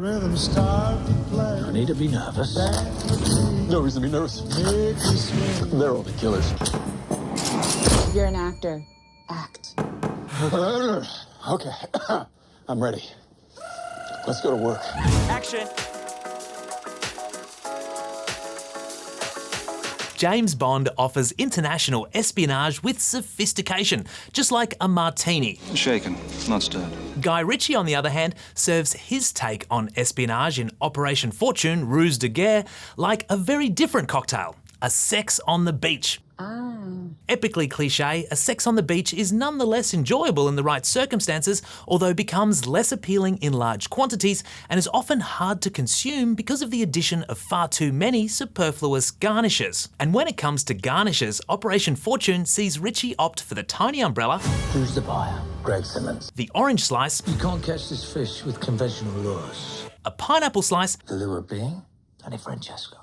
rhythm start to play. No need to be nervous. No reason to be nervous. They're all the killers. You're an actor. Act. Okay, I'm ready. Let's go to work. Action. James Bond offers international espionage with sophistication, just like a martini. Shaken, not stirred. Guy Ritchie, on the other hand, serves his take on espionage in Operation Fortune, Ruse de Guerre, like a very different cocktail, a sex on the beach. Epically cliché, a sex on the beach is nonetheless enjoyable in the right circumstances, although becomes less appealing in large quantities and is often hard to consume because of the addition of far too many superfluous garnishes. And when it comes to garnishes, Operation Fortune sees Ritchie opt for the tiny umbrella. Who's the buyer? Greg Simmons. The orange slice. You can't catch this fish with conventional lures. A pineapple slice. The lure being Danny Francesco.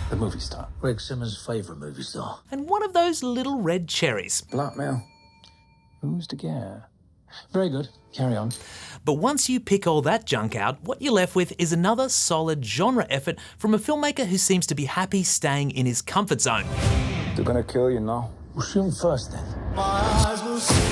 The movie star. Greg Simmons' favourite movie star. And one of those little red cherries. Blackmail. Ruse de Guerre. Very good. Carry on. But once you pick all that junk out, what you're left with is another solid genre effort from a filmmaker who seems to be happy staying in his comfort zone. They're gonna kill you now. We'll shoot him first then. My eyes will see.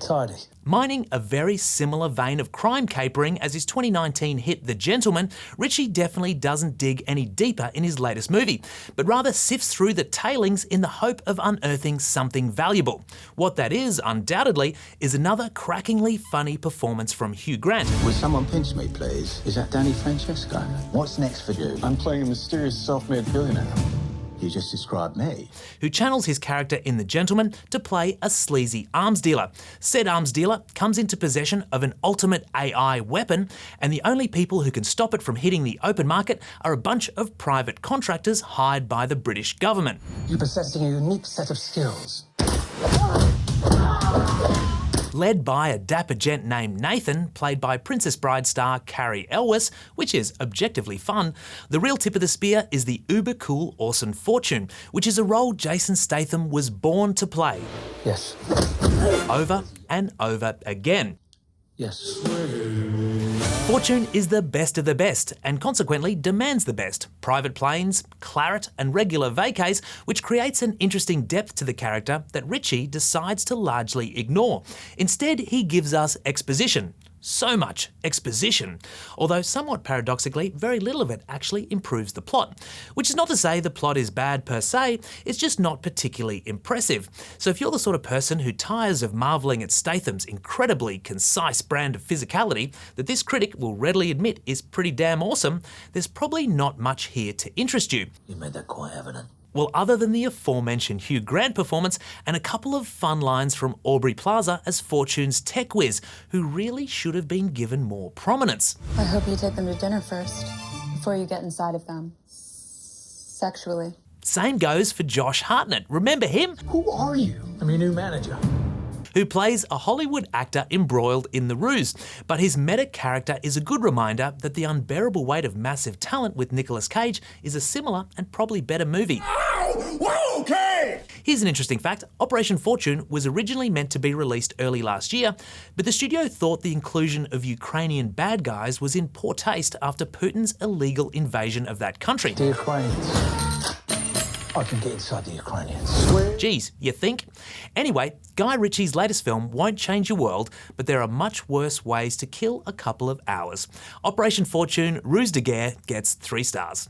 Tidy. Mining a very similar vein of crime capering as his 2019 hit The Gentleman, Ritchie definitely doesn't dig any deeper in his latest movie, but rather sifts through the tailings in the hope of unearthing something valuable. What that is, undoubtedly, is another crackingly funny performance from Hugh Grant. Will someone pinch me, please? Is that Danny Francesco? What's next for you? I'm playing a mysterious self-made billionaire. You just described me. Who channels his character in The Gentleman to play a sleazy arms dealer. Said arms dealer comes into possession of an ultimate AI weapon, and the only people who can stop it from hitting the open market are a bunch of private contractors hired by the British government. You're possessing a unique set of skills. Led by a dapper gent named Nathan, played by Princess Bride star Cary Elwes, which is objectively fun, the real tip of the spear is the uber-cool Orson Fortune, which is a role Jason Statham was born to play. Yes. Over and over again. Yes. Fortune is the best of the best, and consequently demands the best. Private planes, claret, and regular vacays, which creates an interesting depth to the character that Ritchie decides to largely ignore. Instead, he gives us exposition. So much exposition, although somewhat paradoxically, very little of it actually improves the plot. Which is not to say the plot is bad per se, it's just not particularly impressive. So if you're the sort of person who tires of marvelling at Statham's incredibly concise brand of physicality that this critic will readily admit is pretty damn awesome, there's probably not much here to interest you. You made that quite evident. Well, other than the aforementioned Hugh Grant performance and a couple of fun lines from Aubrey Plaza as Fortune's tech whiz, who really should have been given more prominence. I hope you take them to dinner first, before you get inside of them. Sexually. Same goes for Josh Hartnett. Remember him? Who are you? I'm your new manager. Who plays a Hollywood actor embroiled in the ruse. But his meta character is a good reminder that The Unbearable Weight of Massive Talent with Nicolas Cage is a similar and probably better movie. Ow! Okay! Here's an interesting fact. Operation Fortune was originally meant to be released early last year, but the studio thought the inclusion of Ukrainian bad guys was in poor taste after Putin's illegal invasion of that country. The Ukrainians. I can get inside the Ukrainians. Geez, you think? Anyway, Guy Ritchie's latest film won't change your world, but there are much worse ways to kill a couple of hours. Operation Fortune, Ruse de Guerre gets 3 stars.